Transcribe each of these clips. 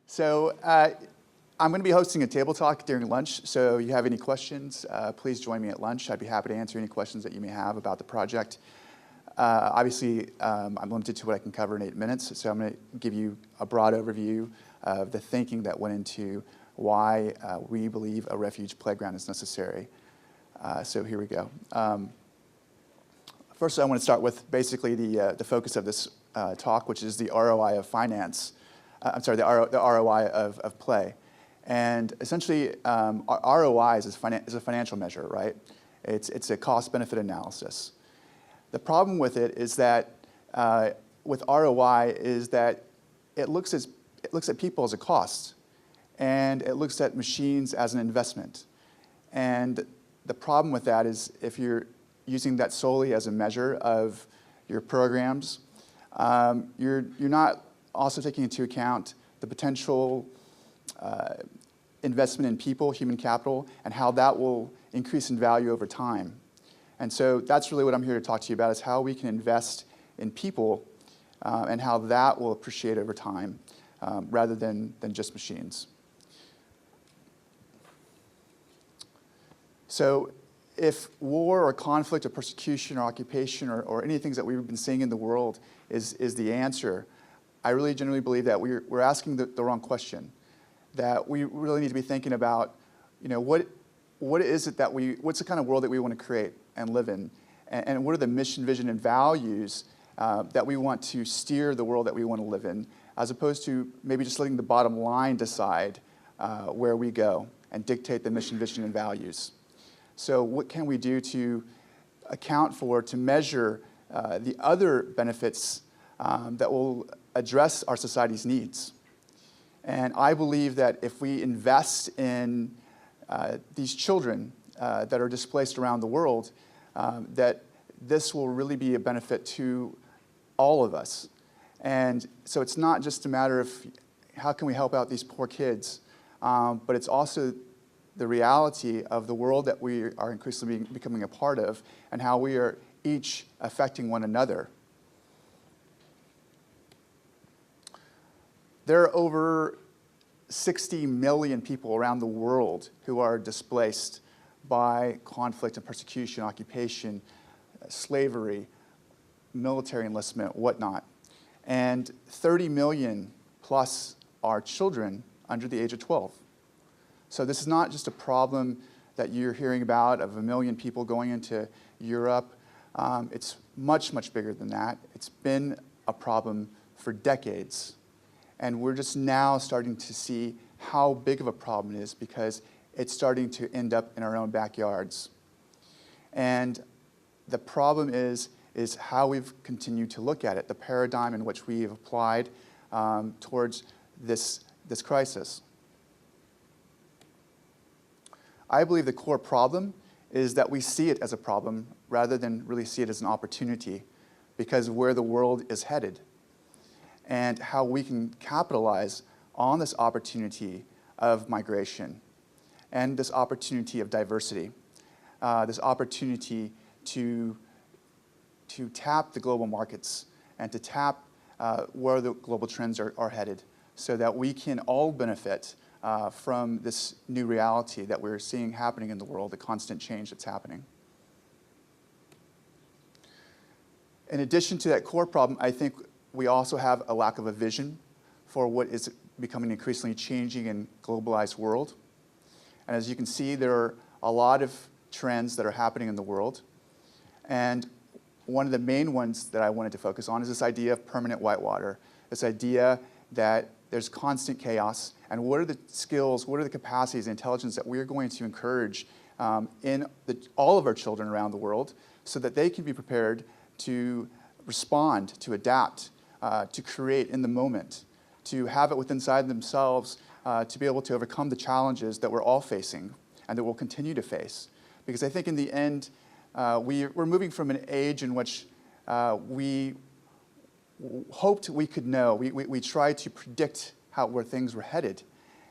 So I'm going to be hosting a table talk during lunch, so if you have any questions, please join me at lunch. I'd be happy to answer any questions that you may have about the project. Obviously, I'm limited to what I can cover in 8 minutes, so I'm going to give you a broad overview of the thinking that went into why we believe a refuge playground is necessary. So here we go. First, I want to start with basically the focus of this talk, which is the ROI of finance. The ROI of play. And essentially, ROI is a financial measure, right? It's a cost-benefit analysis. The problem with it is that with ROI is that it looks at people as a cost, and it looks at machines as an investment. And the problem with that is if you're using that solely as a measure of your programs, you're not also taking into account the potential investment in people, human capital, and how that will increase in value over time. And so that's really what I'm here to talk to you about, is how we can invest in people and how that will appreciate over time rather than just machines. So if war or conflict or persecution or occupation or any things that we've been seeing in the world is the answer, I really genuinely believe that we're asking the wrong question. That we really need to be thinking about, what is it that what's the kind of world that we want to create and live in, and what are the mission, vision, and values that we want to steer the world that we want to live in, as opposed to maybe just letting the bottom line decide where we go and dictate the mission, vision, and values. So what can we do to account for, to measure the other benefits that will address our society's needs? And I believe that if we invest in these children that are displaced around the world, that this will really be a benefit to all of us. And so it's not just a matter of how can we help out these poor kids, but it's also the reality of the world that we are increasingly becoming a part of and how we are each affecting one another. There are over 60 million people around the world who are displaced by conflict and persecution, occupation, slavery, military enlistment, whatnot. And 30 million plus are children under the age of 12. So this is not just a problem that you're hearing about of 1 million people going into Europe. It's much, much bigger than that. It's been a problem for decades. And we're just now starting to see how big of a problem it is because it's starting to end up in our own backyards. And the problem is how we've continued to look at it, the paradigm in which we have applied towards this crisis. I believe the core problem is that we see it as a problem rather than really see it as an opportunity because of where the world is headed and how we can capitalize on this opportunity of migration and this opportunity of diversity, this opportunity to tap the global markets and to tap where the global trends are headed so that we can all benefit from this new reality that we're seeing happening in the world, the constant change that's happening. In addition to that core problem, I think we also have a lack of a vision for what is becoming an increasingly changing and globalized world. And as you can see, there are a lot of trends that are happening in the world. And one of the main ones that I wanted to focus on is this idea of permanent whitewater, this idea that there's constant chaos, and what are the skills, what are the capacities and intelligence that we're going to encourage in all of our children around the world so that they can be prepared to respond, to adapt, to create in the moment, to have it within inside themselves, to be able to overcome the challenges that we're all facing and that we'll continue to face. Because I think in the end, we're moving from an age in which we hoped we could know. We tried to predict where things were headed.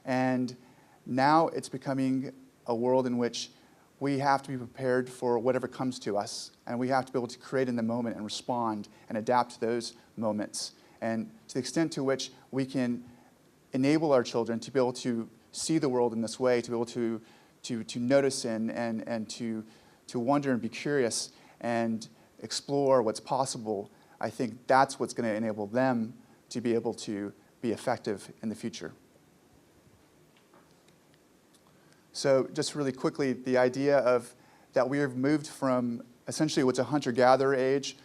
And now it's becoming a world in which we have to be prepared for whatever comes to us. And we have to be able to create in the moment and respond and adapt to those moments. And to the extent to which we can enable our children to be able to see the world in this way, to be able to notice and to wonder and be curious and explore what's possible, I think that's what's going to enable them to be able to be effective in the future. So just really quickly, the idea of that we have moved from essentially what's a hunter-gatherer age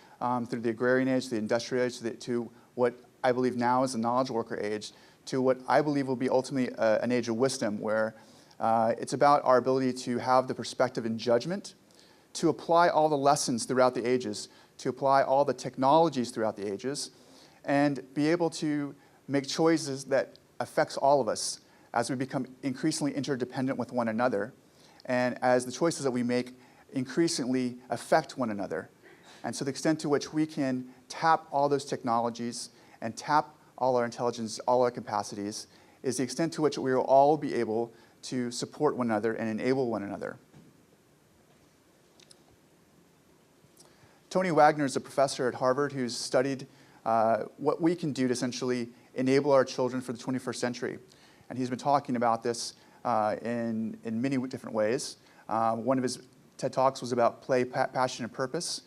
through the agrarian age, the industrial age, to what I believe now is the knowledge worker age, to what I believe will be ultimately an age of wisdom, where it's about our ability to have the perspective and judgment, to apply all the lessons throughout the ages, to apply all the technologies throughout the ages, and be able to make choices that affects all of us as we become increasingly interdependent with one another, and as the choices that we make increasingly affect one another. And so the extent to which we can tap all those technologies and tap all our intelligence, all our capacities, is the extent to which we will all be able to support one another and enable one another. Tony Wagner is a professor at Harvard who's studied what we can do to essentially enable our children for the 21st century. And he's been talking about this in many different ways. One of his TED Talks was about play, passion, and purpose.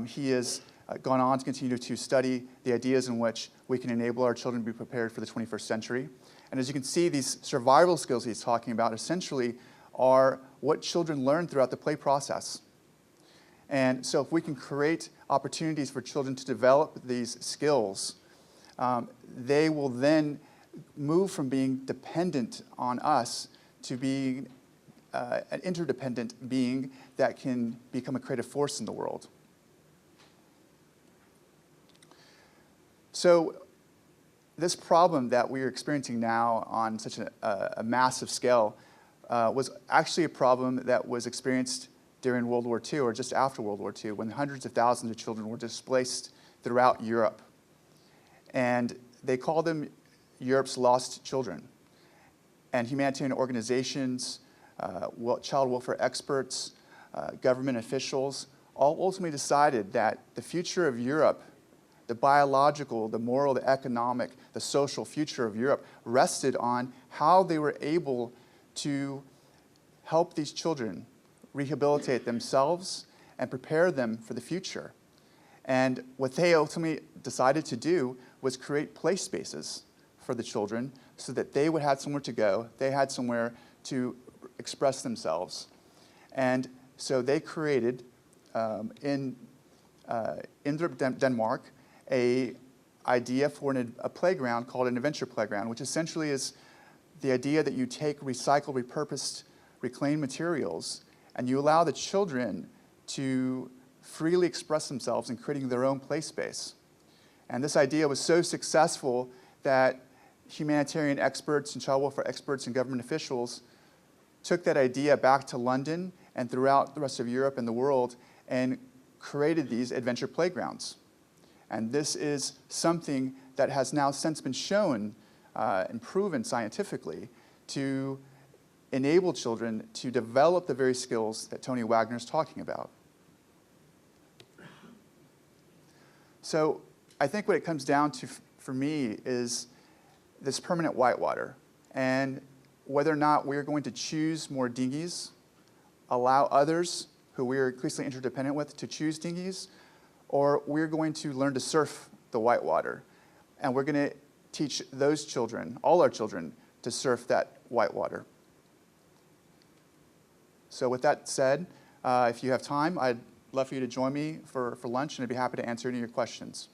He has gone on to continue to study the ideas in which we can enable our children to be prepared for the 21st century. And as you can see, these survival skills he's talking about essentially are what children learn throughout the play process. And so if we can create opportunities for children to develop these skills, they will then move from being dependent on us to being an interdependent being that can become a creative force in the world. So this problem that we are experiencing now on such a massive scale was actually a problem that was experienced during World War II or just after World War II, when hundreds of thousands of children were displaced throughout Europe. And they called them Europe's lost children. And humanitarian organizations, child welfare experts, government officials, all ultimately decided that the future of Europe, the biological, the moral, the economic, the social future of Europe rested on how they were able to help these children rehabilitate themselves and prepare them for the future. And what they ultimately decided to do was create play spaces for the children so that they would have somewhere to go, they had somewhere to express themselves. And so they created, in Denmark, an idea for a playground called an adventure playground, which essentially is the idea that you take recycled, repurposed, reclaimed materials and you allow the children to freely express themselves in creating their own play space. And this idea was so successful that humanitarian experts and child welfare experts and government officials took that idea back to London and throughout the rest of Europe and the world and created these adventure playgrounds. And this is something that has now since been shown and proven scientifically to enable children to develop the very skills that Tony Wagner is talking about. So I think what it comes down to for me is this permanent whitewater, and whether or not we're going to choose more dinghies, allow others who we're increasingly interdependent with to choose dinghies, or we're going to learn to surf the whitewater. And we're going to teach those children, all our children, to surf that whitewater. So with that said, if you have time, I'd love for you to join me for lunch, and I'd be happy to answer any of your questions.